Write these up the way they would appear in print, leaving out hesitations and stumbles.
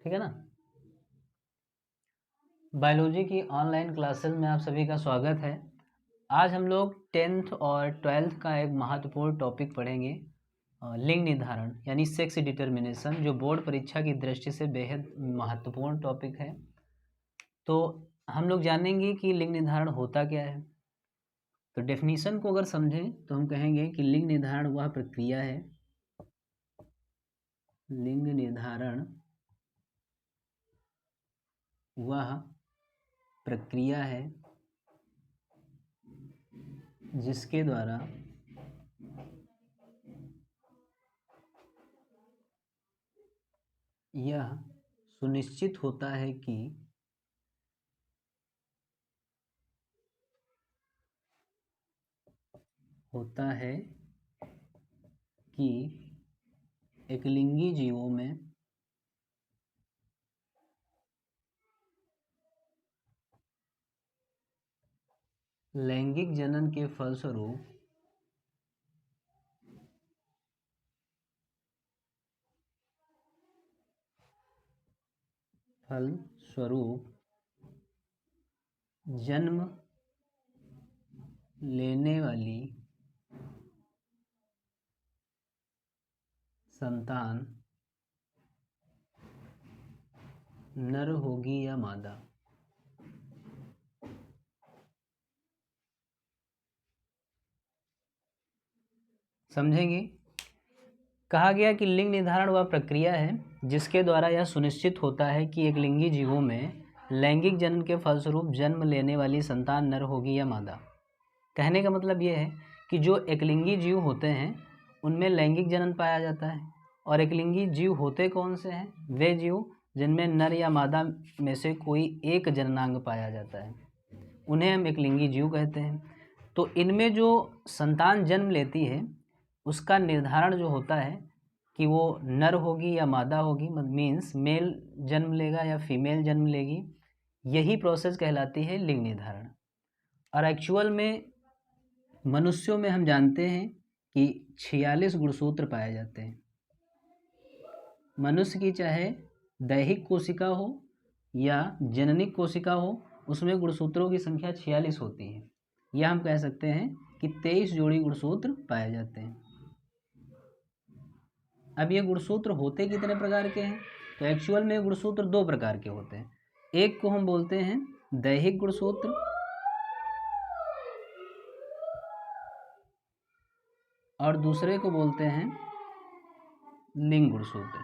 ठीक है ना। बायोलॉजी की ऑनलाइन क्लासेस में आप सभी का स्वागत है। आज हम लोग 10th और 12th का एक महत्वपूर्ण टॉपिक पढ़ेंगे, लिंग निर्धारण यानी सेक्स डिटर्मिनेशन, जो बोर्ड परीक्षा की दृष्टि से बेहद महत्वपूर्ण टॉपिक है। तो हम लोग जानेंगे कि लिंग निर्धारण होता क्या है। तो डेफिनीशन को अगर समझें तो हम कहेंगे कि लिंग निर्धारण वह प्रक्रिया है, लिंग निर्धारण वह प्रक्रिया है जिसके द्वारा यह सुनिश्चित होता है कि एकलिंगी जीवों में लैंगिक जनन के फलस्वरूप जन्म लेने वाली संतान नर होगी या मादा। समझेंगे। कहा गया कि लिंग निर्धारण वह प्रक्रिया है जिसके द्वारा यह सुनिश्चित होता है कि एकलिंगी जीवों में लैंगिक जनन के फलस्वरूप जन्म लेने वाली संतान नर होगी या मादा। कहने का मतलब यह है कि जो एकलिंगी जीव होते हैं उनमें लैंगिक जनन पाया जाता है, और एकलिंगी जीव होते कौन से हैं? वे जीव जिनमें नर या मादा में से कोई एक जननांग पाया जाता है, उन्हें हम एकलिंगी जीव कहते हैं। तो इनमें जो संतान जन्म लेती है उसका निर्धारण जो होता है कि वो नर होगी या मादा होगी, मीन्स मेल जन्म लेगा या फीमेल जन्म लेगी, यही प्रोसेस कहलाती है लिंग निर्धारण। और एक्चुअल में मनुष्यों में हम जानते हैं कि 46 गुणसूत्र पाए जाते हैं। मनुष्य की चाहे दैहिक कोशिका हो या जननिक कोशिका हो, उसमें गुणसूत्रों की संख्या 46 होती है, या हम कह सकते हैं कि 23 जोड़ी गुणसूत्र पाए जाते हैं। अब ये गुणसूत्र होते कितने प्रकार के हैं? तो एक्चुअल में गुणसूत्र 2 प्रकार के होते हैं। एक को हम बोलते हैं दैहिक गुणसूत्र, और दूसरे को बोलते हैं लिंग गुणसूत्र।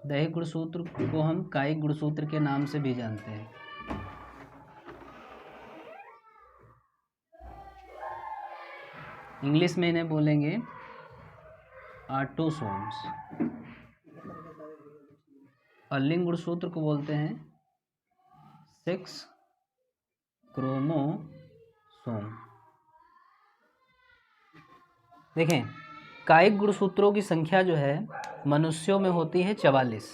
दैहिक गुणसूत्र को हम कायिक गुणसूत्र के नाम से भी जानते हैं। इंग्लिश में इन्हें बोलेंगे ऑटोसोम्स, और लिंग गुणसूत्र को बोलते हैं सेक्स क्रोमोसोम। देखें, कायिक गुणसूत्रों की संख्या जो है मनुष्यों में होती है 44।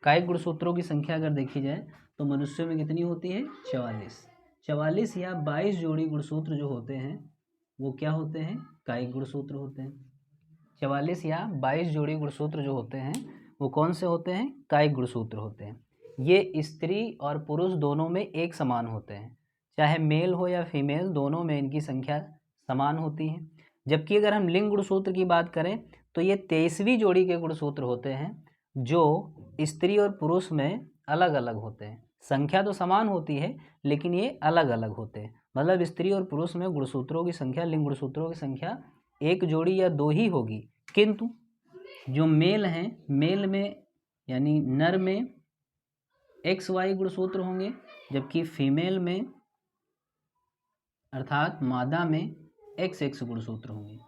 कायिक गुणसूत्रों की संख्या अगर देखी जाए तो मनुष्यों में कितनी होती है? 44 या 22 जोड़ी गुणसूत्र जो होते हैं वो क्या होते हैं? कायिक गुणसूत्र होते हैं। 44 या 22 जोड़ी गुणसूत्र जो होते हैं वो कौन से होते हैं? कायिक गुणसूत्र होते हैं। ये स्त्री और पुरुष दोनों में एक समान होते हैं, चाहे मेल हो या फीमेल, दोनों में इनकी संख्या समान होती है। जबकि अगर हम लिंग गुणसूत्र की बात करें तो ये 23वीं जोड़ी के गुणसूत्र होते हैं जो स्त्री और पुरुष में अलग अलग होते हैं। संख्या तो समान होती है लेकिन ये अलग अलग होते हैं। मतलब स्त्री और पुरुष में गुणसूत्रों की संख्या, लिंग गुणसूत्रों की संख्या 1 जोड़ी या 2 ही होगी, किंतु जो मेल हैं, मेल में यानी नर में XY गुणसूत्र होंगे, जबकि फीमेल में अर्थात मादा में XX गुणसूत्र होंगे।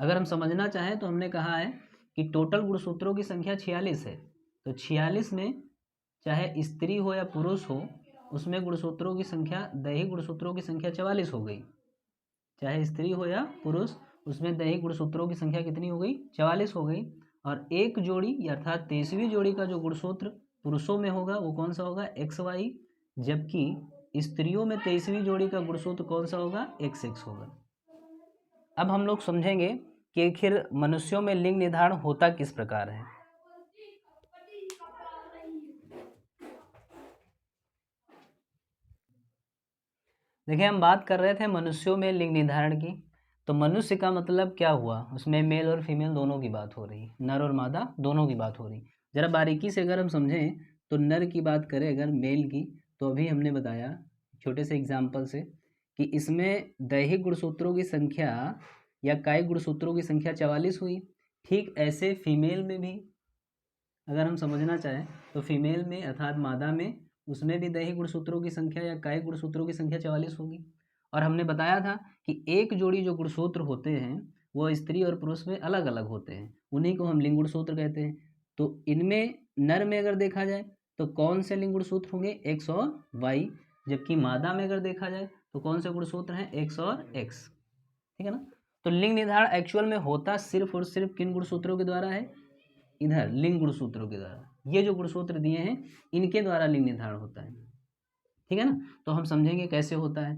अगर हम समझना चाहें तो हमने कहा है कि टोटल गुणसूत्रों की संख्या 46 है, तो 46 में चाहे स्त्री हो या पुरुष हो, उसमें गुणसूत्रों की संख्या, दैहिक गुणसूत्रों की संख्या 44 हो गई। चाहे स्त्री हो या पुरुष, उसमें दैहिक गुणसूत्रों की संख्या कितनी हो गई? 44 हो गई। और एक जोड़ी अर्थात 23वीं जोड़ी का जो गुणसूत्र पुरुषों में होगा वो कौन सा होगा? XY, जबकि स्त्रियों में 23वीं जोड़ी का गुणसूत्र कौन सा होगा? XX होगा। अब हम लोग समझेंगे कि आखिर मनुष्यों में लिंग निर्धारण होता किस प्रकार है। देखिए, हम बात कर रहे थे मनुष्यों में लिंग निर्धारण की, तो मनुष्य का मतलब क्या हुआ, उसमें मेल और फीमेल दोनों की बात हो रही, नर और मादा दोनों की बात हो रही। ज़रा बारीकी से अगर हम समझें तो नर की बात करें अगर मेल की, तो अभी हमने बताया छोटे से एग्जाम्पल से कि इसमें दैहिक गुणसूत्रों की संख्या या कायिक गुणसूत्रों की संख्या 44 हुई। ठीक ऐसे फीमेल में भी अगर हम समझना चाहें तो फीमेल में अर्थात मादा में उसमें भी दैहिक गुणसूत्रों की संख्या या कायिक गुणसूत्रों की संख्या 44 होगी। और हमने बताया था कि एक जोड़ी जो गुणसूत्र होते हैं वो स्त्री और पुरुष में अलग अलग होते हैं, उन्हीं को हम लिंग गुणसूत्र कहते हैं। तो इनमें नर में अगर देखा जाए तो कौन से लिंग गुणसूत्र होंगे, एक्स और वाई, जबकि मादा में अगर देखा जाए तो कौन से गुणसूत्र हैं, एक्स और एक्स। ठीक है ना। तो लिंग निर्धारण एक्चुअल में होता सिर्फ और सिर्फ किन गुणसूत्रों के द्वारा है, इधर लिंग गुणसूत्रों के द्वारा। ये जो गुणसूत्र दिए हैं इनके द्वारा लिंग निर्धारण होता है। ठीक है ना। तो हम समझेंगे कैसे होता है।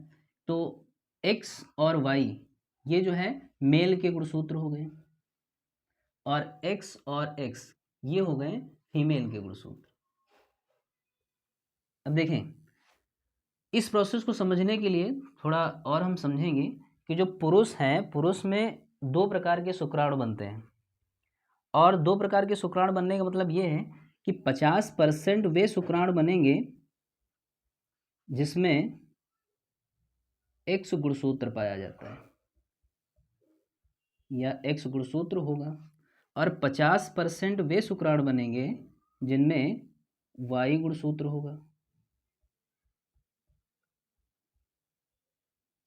तो x और y ये जो है मेल के गुणसूत्र हो गए, और x और x ये हो गए फीमेल के गुणसूत्र। अब देखें, इस प्रोसेस को समझने के लिए थोड़ा और हम समझेंगे कि जो पुरुष हैं, पुरुष में 2 प्रकार के शुक्राणु बनते हैं, और 2 प्रकार के शुक्राणु बनने का मतलब ये है कि 50% वे शुक्राणु बनेंगे जिसमें एक्स गुणसूत्र पाया जाता है या एक्स गुणसूत्र होगा, और 50% वे शुक्राणु बनेंगे जिनमें वाई गुणसूत्र होगा।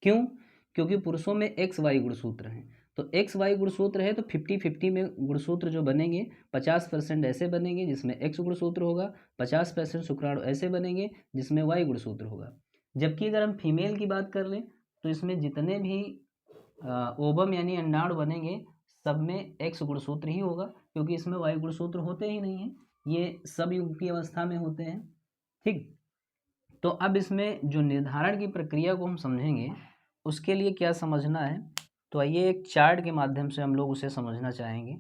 क्यों? क्योंकि पुरुषों में एक्स वाई गुणसूत्र हैं, तो एक्स वाई गुणसूत्र है तो 50-50 में गुणसूत्र जो बनेंगे 50% ऐसे बनेंगे जिसमें एक्स गुणसूत्र होगा, 50% शुक्राणु ऐसे बनेंगे जिसमें वाई गुणसूत्र होगा। जबकि अगर हम फीमेल की बात कर लें तो इसमें जितने भी ओवम यानी अंडाणु बनेंगे सब में एक्स गुणसूत्र ही होगा, क्योंकि इसमें वाई गुणसूत्र होते ही नहीं हैं, ये सब युग की अवस्था में होते हैं। ठीक। तो अब इसमें जो निर्धारण की प्रक्रिया को हम समझेंगे उसके लिए क्या समझना है, तो आइए एक चार्ट के माध्यम से हम लोग उसे समझना चाहेंगे।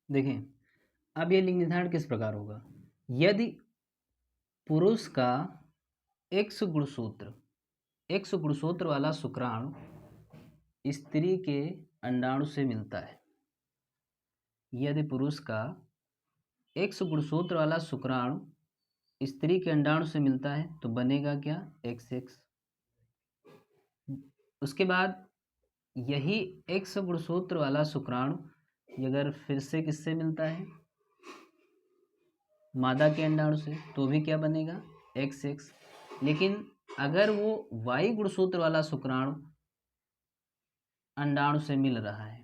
देखें, अब ये लिंग निर्धारण किस प्रकार होगा। यदि पुरुष का एक्स गुणसूत्र वाला शुक्राणु स्त्री के अंडाणु से मिलता है, यदि पुरुष का एक्स गुणसूत्र वाला शुक्राणु स्त्री के अंडाणु से मिलता है तो बनेगा क्या, एक्स एक्स। उसके बाद यही एक्स गुणसूत्र वाला शुक्राणु अगर फिर से किससे मिलता है, मादा के अंडाणु से, तो भी क्या बनेगा, एक्स एक्स। लेकिन अगर वो वाई गुणसूत्र वाला शुक्राणु अंडाणु से मिल रहा है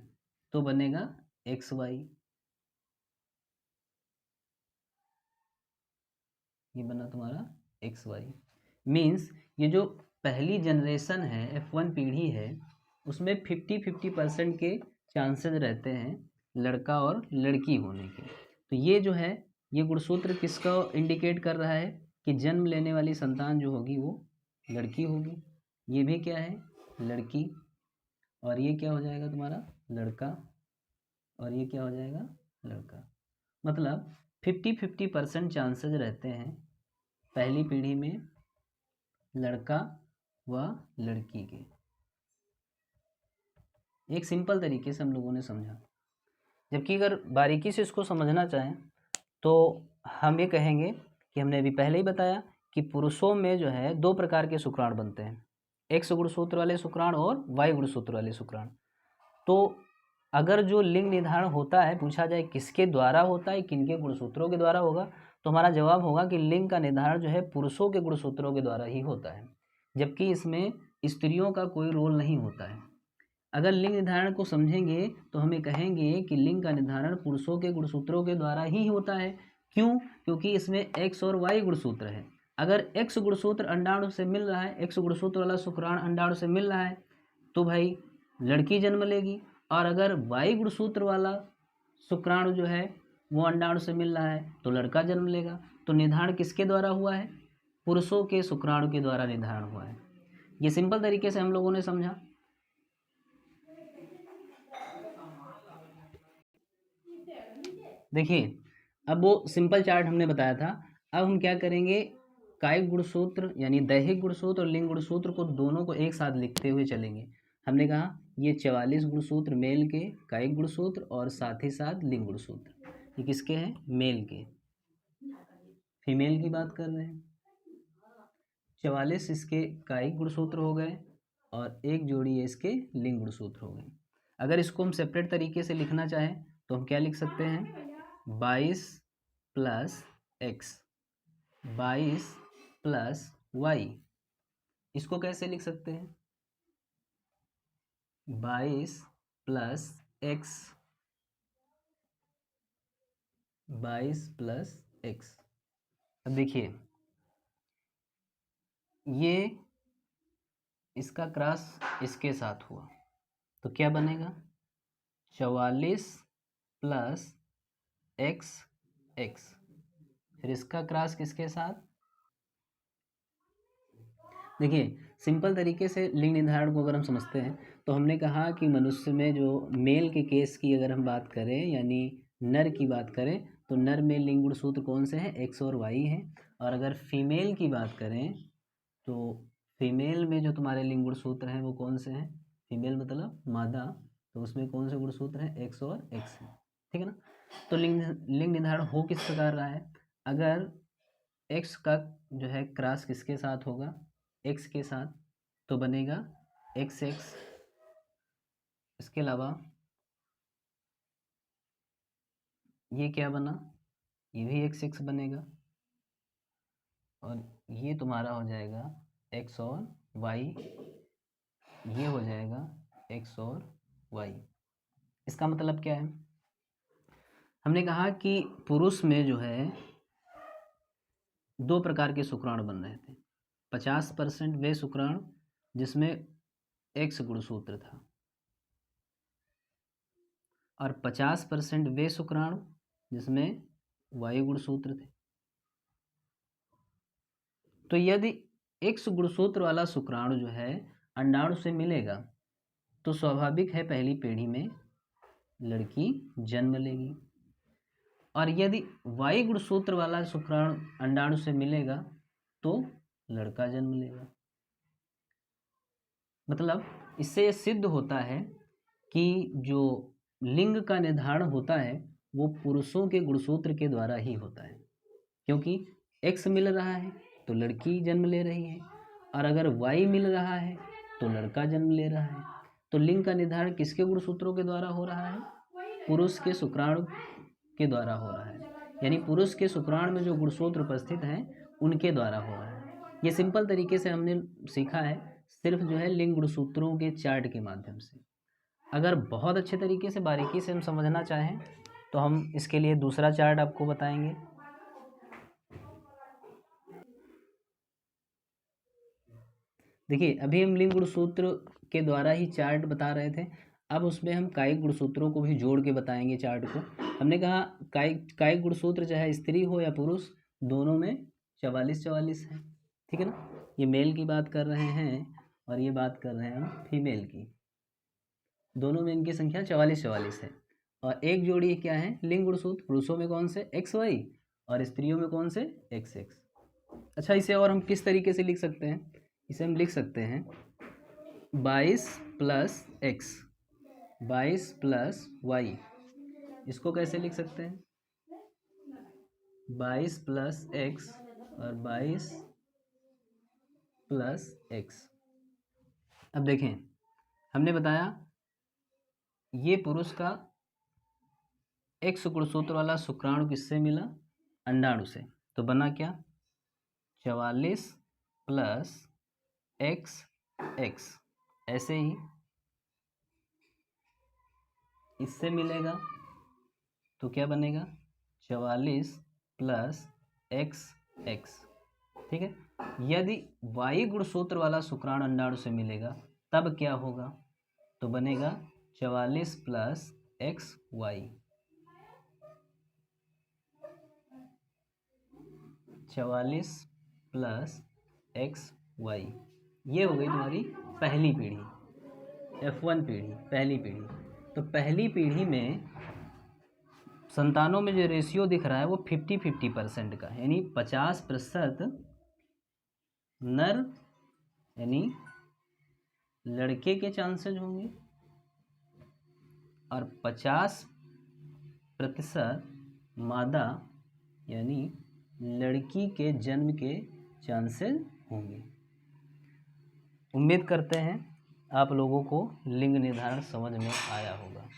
तो बनेगा एक्स वाई। ये बना तुम्हारा एक्स वाई। मीन्स ये जो पहली जनरेशन है, F1 पीढ़ी है, उसमें 50-50% के चांसेस रहते हैं लड़का और लड़की होने के। तो ये जो है ये गुणसूत्र किसका इंडिकेट कर रहा है कि जन्म लेने वाली संतान जो होगी वो लड़की होगी। ये भी क्या है, लड़की, और ये क्या हो जाएगा तुम्हारा, लड़का, और ये क्या हो जाएगा, लड़का। मतलब 50-50% चांसेस रहते हैं पहली पीढ़ी में लड़का व लड़की के। एक सिंपल तरीके से हम लोगों ने समझा। जबकि अगर बारीकी से इसको समझना चाहें तो हम ये कहेंगे कि हमने अभी पहले ही बताया कि पुरुषों में जो है 2 प्रकार के शुक्राणु बनते हैं, एक्स गुणसूत्र वाले शुक्राणु और वाई गुणसूत्र वाले शुक्राणु। तो अगर जो लिंग निर्धारण होता है, पूछा जाए किसके द्वारा होता है, किनके गुणसूत्रों के द्वारा होगा, तो हमारा जवाब होगा कि लिंग का निर्धारण जो है पुरुषों के गुणसूत्रों के द्वारा ही होता है, जबकि इसमें स्त्रियों का कोई रोल नहीं होता है। अगर लिंग निर्धारण को समझेंगे तो हमें कहेंगे कि लिंग का निर्धारण पुरुषों के गुणसूत्रों के द्वारा ही होता है। क्यों? क्योंकि इसमें एक्स और वाई गुणसूत्र है। अगर एक्स गुणसूत्र अंडाणु से मिल रहा है, एक्स गुणसूत्र वाला शुक्राणु अंडाणु से मिल रहा है तो भाई लड़की जन्म लेगी, और अगर वाई गुणसूत्र वाला शुक्राणु जो है वो अंडाणु से मिल रहा है तो लड़का जन्म लेगा। तो निर्धारण किसके द्वारा हुआ है? पुरुषों के शुक्राणु के द्वारा निर्धारण हुआ है। ये सिंपल तरीके से हम लोगों ने समझा। देखिए अब वो सिंपल चार्ट हमने बताया था, अब हम क्या करेंगे, कायिक गुणसूत्र यानी दैहिक गुणसूत्र और लिंग गुणसूत्र को दोनों को एक साथ लिखते हुए चलेंगे। हमने कहा ये 44 गुणसूत्र मेल के कायिक गुणसूत्र और साथ ही साथ लिंग गुणसूत्र, ये किसके हैं? मेल के। फीमेल की बात कर रहे हैं। 44 इसके कायिक गुणसूत्र हो गए और एक जोड़ी इसके लिंग गुणसूत्र हो गए। अगर इसको हम सेपरेट तरीके से लिखना चाहें तो हम क्या लिख सकते हैं? 22 प्लस एक्स, 22 प्लस वाई। इसको कैसे लिख सकते हैं? 22 प्लस एक्स, 22 प्लस एक्स। अब देखिए ये इसका क्रॉस इसके साथ हुआ तो क्या बनेगा? 44 प्लस एक्स एक्स। फिर इसका क्रॉस किसके साथ? देखिए सिंपल तरीके से लिंग निर्धारण को अगर हम समझते हैं तो हमने कहा कि मनुष्य में जो मेल के केस की अगर हम बात करें यानी नर की बात करें तो नर में लिंग गुणसूत्र कौन से हैं? एक्स और वाई हैं। और अगर फीमेल की बात करें तो फीमेल में जो तुम्हारे लिंग गुणसूत्र हैं वो कौन से हैं? फीमेल मतलब मादा, तो उसमें कौन से गुणसूत्र हैं? एक्स और एक्स हैं। ठीक है ना। तो लिंग निर्धारण हो किस प्रकार रहा है? अगर एक्स का जो है क्रॉस किसके साथ होगा? एक्स के साथ, तो बनेगा एक्स एक्स। इसके अलावा ये क्या बना? ये भी एक्स एक्स बनेगा और ये तुम्हारा हो जाएगा एक्स और वाई, ये हो जाएगा एक्स और वाई। इसका मतलब क्या है? हमने कहा कि पुरुष में जो है दो प्रकार के शुक्राणु बन रहे थे। 50% वे शुक्राणु जिसमें एक्स गुणसूत्र था और 50% वे शुक्राणु जिसमें वायु गुणसूत्र थे। तो यदि एक्स गुणसूत्र वाला शुक्राणु जो है अंडाणु से मिलेगा तो स्वाभाविक है पहली पीढ़ी में लड़की जन्म लेगी, और यदि वाई गुणसूत्र वाला शुक्राणु अंडाणु से मिलेगा तो लड़का जन्म लेगा। मतलब इससे ये सिद्ध होता है कि जो लिंग का निर्धारण होता है वो पुरुषों के गुणसूत्र के द्वारा ही होता है, क्योंकि एक्स मिल रहा है तो लड़की जन्म ले रही है और अगर वाई मिल रहा है तो लड़का जन्म ले रहा है। तो लिंग का निर्धारण किसके गुणसूत्रों के द्वारा हो रहा है? पुरुष के शुक्राणु के द्वारा हो रहा है, यानी पुरुष के शुक्राणु में जो गुणसूत्र उपस्थित हैं उनके द्वारा हो रहा है। ये सिंपल तरीके से हमने सीखा है सिर्फ जो है लिंग गुणसूत्रों के चार्ट के माध्यम से। अगर बहुत अच्छे तरीके से बारीकी से हम समझना चाहें तो हम इसके लिए दूसरा चार्ट आपको बताएंगे। देखिए अभी हम लिंग गुणसूत्र के द्वारा ही चार्ट बता रहे थे, अब उसमें हम कायिक गुणसूत्रों को भी जोड़ के बताएंगे चार्ट को। हमने कहा कायिक गुणसूत्र चाहे स्त्री हो या पुरुष दोनों में 44 है। ठीक है ना। ये मेल की बात कर रहे हैं और ये बात कर रहे हैं हम फीमेल की। दोनों में इनकी संख्या 44 है। और एक जोड़ी क्या है? लिंग गुणसूत्र। पुरुषों में कौन से? एक्स वाई, और स्त्रियों में कौन से? X x. अच्छा इसे और हम किस तरीके से लिख सकते हैं? इसे हम लिख सकते हैं 22 प्लस एक्स, 22 प्लस वाई। इसको कैसे लिख सकते हैं? 22 प्लस एक्स और 22 प्लस एक्स। अब देखें हमने बताया ये पुरुष का एक्स गुणसूत्र वाला शुक्राणु किससे मिला? अंडाणु से। तो बना क्या? 44 प्लस एक्स एक्स। ऐसे ही इससे मिलेगा तो क्या बनेगा? 44 प्लस एक्स एक्स। ठीक है। यदि वाई गुणसूत्र वाला शुक्राणु अंडाणु से मिलेगा तब क्या होगा? तो बनेगा 44 plus X Y. 44 plus XY, ये हो गई तुम्हारी पहली पीढ़ी, F1 पीढ़ी, पहली पीढ़ी। तो पहली पीढ़ी में संतानों में जो रेशियो दिख रहा है वो 50-50% का, यानी 50% नर यानी लड़के के चांसेस होंगे और 50% मादा यानी लड़की के जन्म के चांसेस होंगे। उम्मीद करते हैं आप लोगों को लिंग निर्धारण समझ में आया होगा।